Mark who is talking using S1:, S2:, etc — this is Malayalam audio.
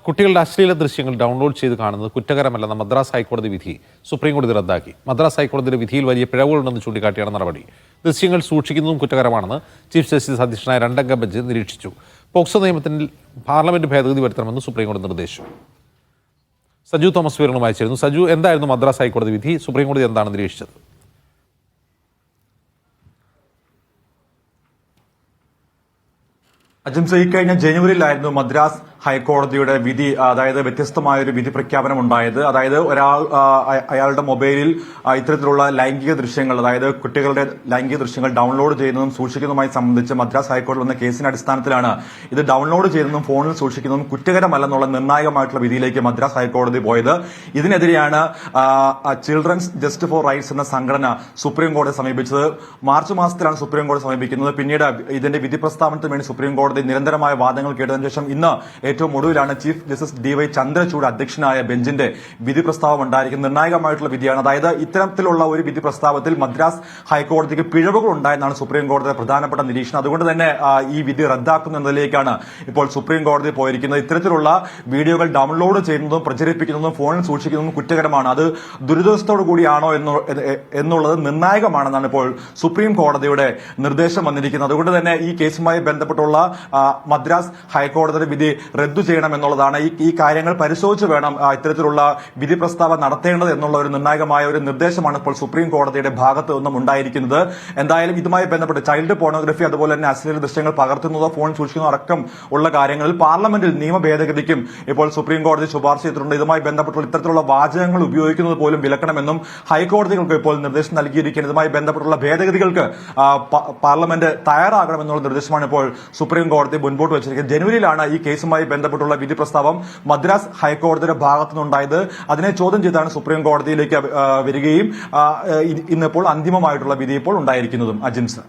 S1: കുട്ടികളുടെ അശ്ലീല ദൃശ്യങ്ങൾ ഡൗൺലോഡ് ചെയ്ത് കാണുന്നത് കുറ്റകരമല്ലെന്ന മദ്രാസ് ഹൈക്കോടതി വിധി സുപ്രീംകോടതി റദ്ദാക്കി. മദ്രാസ് ഹൈക്കോടതിയുടെ വിധിയിൽ വലിയ പിഴവുകളുണ്ടെന്ന് ചൂണ്ടിക്കാട്ടിയാണ് നടപടി. ദൃശ്യങ്ങൾ സൂക്ഷിക്കുന്നതും കുറ്റകരമാണെന്ന് ചീഫ് ജസ്റ്റിസ് അധ്യക്ഷനായ രണ്ടംഗ ബെഞ്ച് നിരീക്ഷിച്ചു. പോക്സോ നിയമത്തിൽ പാർലമെന്റ് ഭേദഗതി വരുത്തണമെന്ന് സുപ്രീംകോടതി നിർദ്ദേശിച്ചു. സജു തോമസ് വിവരങ്ങളുമായി ചേരുന്നു. സജു, എന്തായിരുന്നു മദ്രാസ് ഹൈക്കോടതി വിധി? സുപ്രീംകോടതി എന്താണ് നിരീക്ഷിച്ചത്?
S2: അജിംസ, ഇക്കഴിഞ്ഞ ജനുവരിയിലായിരുന്നു മദ്രാസ് ഹൈക്കോടതിയുടെ വിധി, അതായത് വ്യത്യസ്തമായ ഒരു വിധി പ്രഖ്യാപനം ഉണ്ടായത്. അതായത് അയാളുടെ മൊബൈലിൽ ഇത്തരത്തിലുള്ള ലൈംഗിക ദൃശ്യങ്ങൾ, അതായത് കുട്ടികളുടെ ലൈംഗിക ദൃശ്യങ്ങൾ ഡൗൺലോഡ് ചെയ്യുന്നതും സൂക്ഷിക്കുന്നതുമായി സംബന്ധിച്ച് മദ്രാസ് ഹൈക്കോടതി വന്ന കേസിന്റെ അടിസ്ഥാനത്തിലാണ് ഇത് ഡൗൺലോഡ് ചെയ്യുന്നതും ഫോണിൽ സൂക്ഷിക്കുന്നതും കുറ്റകരമല്ലെന്നുള്ള നിർണായകമായിട്ടുള്ള വിധിയിലേക്ക് മദ്രാസ് ഹൈക്കോടതി പോയത്. ഇതിനെതിരെയാണ് ചിൽഡ്രൻസ് ജസ്റ്റ് ഫോർ റൈറ്റ്സ് എന്ന സംഘടന സുപ്രീം കോടതിയെ സമീപിച്ചത്. മാർച്ച് മാസത്തിലാണ് സുപ്രീം കോടതി സമീപിക്കുന്നത്. പിന്നീട് ഇതിന്റെ വിധി പ്രസ്താവനത്തിന് വേണ്ടി സുപ്രീം കോടതി നിരന്തരമായ വാദങ്ങൾ കേട്ടതിനു ശേഷം ഇന്ന് ഏറ്റവും ഒടുവിലാണ് ചീഫ് ജസ്റ്റിസ് DY ചന്ദ്രചൂഡ് അധ്യക്ഷനായ ബെഞ്ചിന്റെ വിധി പ്രസ്താവം ഉണ്ടായിരിക്കുന്നത്. നിർണായകമായിട്ടുള്ള വിധിയാണ്. അതായത് ഇത്തരത്തിലുള്ള ഒരു വിധി പ്രസ്താവത്തിൽ മദ്രാസ് ഹൈക്കോടതിക്ക് പിഴവുകൾ ഉണ്ടായെന്നാണ് സുപ്രീം കോടതിയുടെ പ്രധാനപ്പെട്ട നിരീക്ഷണം. അതുകൊണ്ട് തന്നെ ഈ വിധി റദ്ദാക്കുന്നതിലേക്കാണ് ഇപ്പോൾ സുപ്രീം കോടതി പോയിരിക്കുന്നത്. ഇത്തരത്തിലുള്ള വീഡിയോകൾ ഡൗൺലോഡ് ചെയ്യുന്നതും പ്രചരിപ്പിക്കുന്നതും ഫോണിൽ സൂക്ഷിക്കുന്നതും കുറ്റകരമാണ്. അത് ദുരിതാവസ്ഥയോടു കൂടിയാണോ എന്നുള്ളത് നിർണായകമാണെന്നാണ് ഇപ്പോൾ സുപ്രീം കോടതിയുടെ നിർദ്ദേശം വന്നിരിക്കുന്നത്. അതുകൊണ്ട് തന്നെ ഈ കേസുമായി ബന്ധപ്പെട്ടുള്ള മദ്രാസ് ഹൈക്കോടതിയുടെ വിധി റദ്ദു ചെയ്യണം എന്നുള്ളതാണ്. ഈ കാര്യങ്ങൾ പരിശോധിച്ച് വേണം ഇത്തരത്തിലുള്ള വിധി പ്രസ്താവം നടത്തേണ്ടത് എന്നുള്ള ഒരു നിർണായകമായ ഒരു നിർദ്ദേശമാണ് ഇപ്പോൾ സുപ്രീം കോടതിയുടെ ഭാഗത്തു നിന്നും ഉണ്ടായിരിക്കുന്നത്. എന്തായാലും ഇതുമായി ബന്ധപ്പെട്ട് ചൈൽഡ് പോർണോഗ്രഫി, അതുപോലെ തന്നെ അശ്ലീല ദൃശ്യങ്ങൾ പകർത്തുന്നതോ ഫോൺ സൂക്ഷിക്കുന്നതോ അടക്കം ഉള്ള കാര്യങ്ങളിൽ പാർലമെന്റിൽ നിയമ ഭേദഗതിക്കും ഇപ്പോൾ സുപ്രീം കോടതി ശുപാർശ ചെയ്തിട്ടുണ്ട്. ഇതുമായി ബന്ധപ്പെട്ടുള്ള ഇത്തരത്തിലുള്ള വാചകങ്ങൾ ഉപയോഗിക്കുന്നത് പോലും വിലക്കണമെന്നും ഹൈക്കോടതികൾക്ക് ഇപ്പോൾ നിർദ്ദേശം നൽകിയിരിക്കുന്നത്. ഇതുമായി ബന്ധപ്പെട്ടുള്ള ഭേദഗതികൾക്ക് പാർലമെന്റ് തയ്യാറാകണമെന്നുള്ള നിർദ്ദേശമാണ് ഇപ്പോൾ സുപ്രീം കോടതി മുൻപോട്ട് വെച്ചിരിക്കുന്നത്. ജനുവരിയിലാണ് ഈ കേസുമായി ബന്ധപ്പെട്ടുള്ള വിധി പ്രസ്താവം മദ്രാസ് ഹൈക്കോടതിയുടെ ഭാഗത്തുനിന്നുണ്ടായത്. അതിനെ ചോദ്യം ചെയ്താണ് സുപ്രീം കോടതിയിലേക്ക് വരികയും ഇന്നിപ്പോൾ അന്തിമമായിട്ടുള്ള വിധി ഇപ്പോൾ ഉണ്ടായിരിക്കുന്നതും. അജിംസ്.